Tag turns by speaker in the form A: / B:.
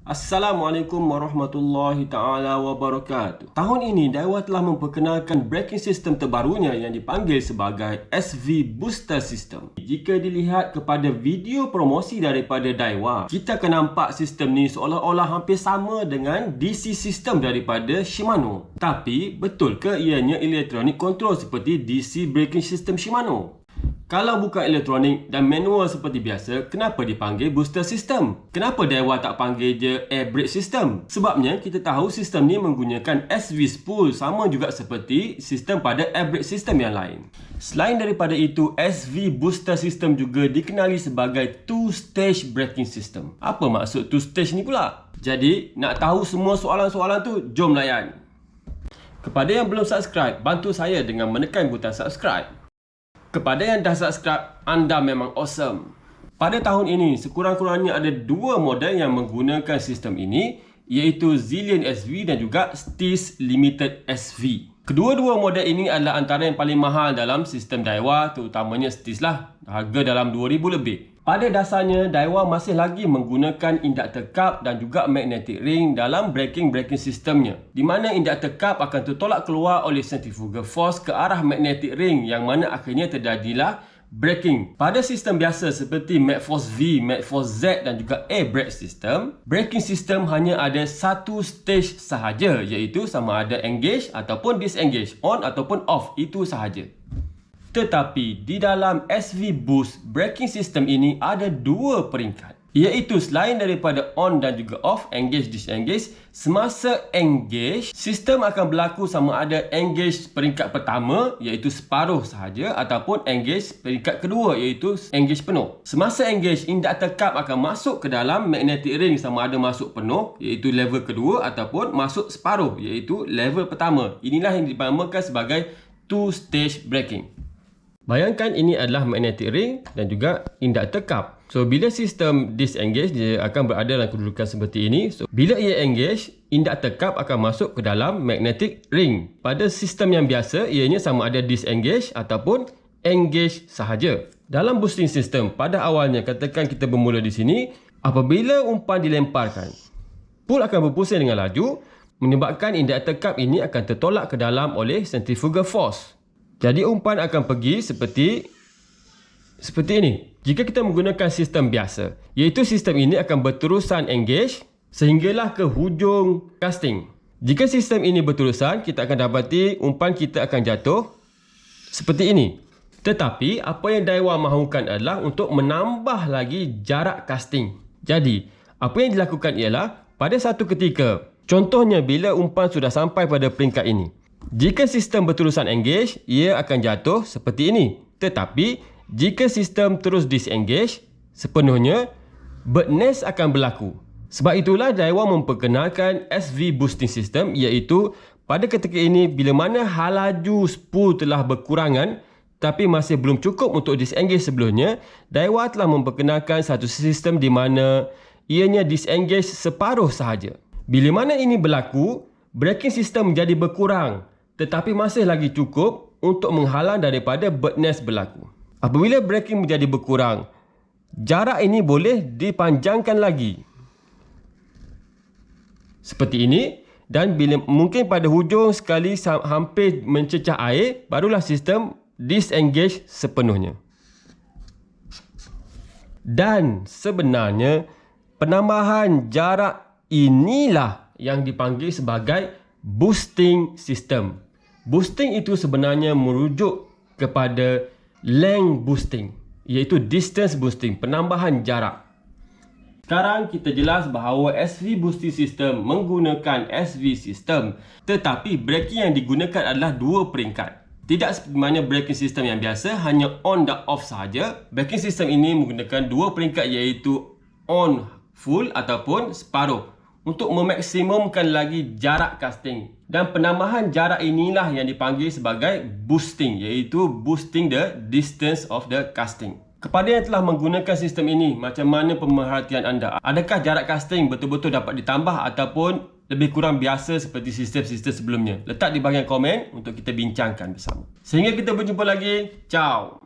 A: Assalamualaikum warahmatullahi ta'ala wabarakatuh. Tahun ini Daiwa telah memperkenalkan braking system terbarunya yang dipanggil sebagai SV Booster System. Jika dilihat kepada video promosi daripada Daiwa, kita akan nampak sistem ni seolah-olah hampir sama dengan DC system daripada Shimano. Tapi betul ke ianya electronic control seperti DC braking system Shimano? Kalau bukan elektronik dan manual seperti biasa, kenapa dipanggil booster system? Kenapa Daiwa tak panggil je air brake system? Sebabnya kita tahu sistem ni menggunakan SV spool sama juga seperti sistem pada air brake system yang lain. Selain daripada itu, SV booster system juga dikenali sebagai two-stage braking system. Apa maksud two-stage ni pula? Jadi, nak tahu semua soalan-soalan tu, jom layan. Kepada yang belum subscribe, bantu saya dengan menekan butang subscribe. Kepada yang dah subscribe, anda memang awesome. Pada tahun ini, sekurang-kurangnya ada dua model yang menggunakan sistem ini, iaitu Zillion SV dan juga Steez Limited SV. Kedua-dua model ini adalah antara yang paling mahal dalam sistem Daiwa, terutamanya Steez lah. Harga dalam 2000 lebih. Pada dasarnya, Daiwa masih lagi menggunakan inductor cup dan juga magnetic ring dalam braking sistemnya. Di mana inductor cup akan tertolak keluar oleh centrifugal force ke arah magnetic ring yang mana akhirnya terjadilah braking. Pada sistem biasa seperti MagForce V, MagForce Z dan juga air brake system, braking system hanya ada satu stage sahaja, iaitu sama ada engage ataupun disengage, on ataupun off, itu sahaja. Tetapi di dalam SV Boost braking system ini ada dua peringkat, iaitu selain daripada on dan juga off, engage, disengage, semasa engage, sistem akan berlaku sama ada engage peringkat pertama iaitu separuh sahaja ataupun engage peringkat kedua iaitu engage penuh. Semasa engage, inductor cup akan masuk ke dalam magnetic ring sama ada masuk penuh iaitu level kedua ataupun masuk separuh iaitu level pertama. Inilah yang dinamakan sebagai two-stage braking. Bayangkan ini adalah magnetic ring dan juga inductor cup. So, bila sistem disengage, dia akan berada dalam kedudukan seperti ini. So, bila ia engage, inductor cup akan masuk ke dalam magnetic ring. Pada sistem yang biasa, ianya sama ada disengage ataupun engage sahaja. Dalam boosting system, pada awalnya, katakan kita bermula di sini, apabila umpan dilemparkan, pool akan berpusing dengan laju, menyebabkan inductor cup ini akan tertolak ke dalam oleh centrifugal force. Jadi umpan akan pergi seperti ini. Jika kita menggunakan sistem biasa, iaitu sistem ini akan berterusan engage sehinggalah ke hujung casting. Jika sistem ini berterusan, kita akan dapati umpan kita akan jatuh seperti ini. Tetapi apa yang Daiwa mahukan adalah untuk menambah lagi jarak casting. Jadi, apa yang dilakukan ialah pada satu ketika, contohnya bila umpan sudah sampai pada peringkat ini, jika sistem berterusan engage, ia akan jatuh seperti ini. Tetapi, jika sistem terus disengage sepenuhnya, bird nest akan berlaku. Sebab itulah Daiwa memperkenalkan SV Boosting System, iaitu pada ketika ini bila mana halaju spool telah berkurangan tapi masih belum cukup untuk disengage sebelumnya, Daiwa telah memperkenalkan satu sistem di mana ianya disengage separuh sahaja. Bila mana ini berlaku, braking system menjadi berkurang, tetapi masih lagi cukup untuk menghalang daripada bird nest berlaku. Apabila braking menjadi berkurang, jarak ini boleh dipanjangkan lagi. Seperti ini, dan bila mungkin pada hujung sekali hampir mencecah air, barulah sistem disengage sepenuhnya. Dan sebenarnya, penambahan jarak inilah yang dipanggil sebagai boosting system. Boosting itu sebenarnya merujuk kepada length boosting, iaitu distance boosting, penambahan jarak. Sekarang kita jelas bahawa SV boosting system menggunakan SV system, tetapi braking yang digunakan adalah dua peringkat. Tidak seperti mana braking system yang biasa hanya on dan off sahaja. Braking system ini menggunakan dua peringkat iaitu on full ataupun separuh, untuk memaksimumkan lagi jarak casting. Dan penambahan jarak inilah yang dipanggil sebagai boosting, iaitu boosting the distance of the casting. Kepada yang telah menggunakan sistem ini, macam mana pemerhatian anda? Adakah jarak casting betul-betul dapat ditambah ataupun lebih kurang biasa seperti sistem-sistem sebelumnya? Letak di bahagian komen untuk kita bincangkan bersama. Sehingga kita berjumpa lagi. Ciao!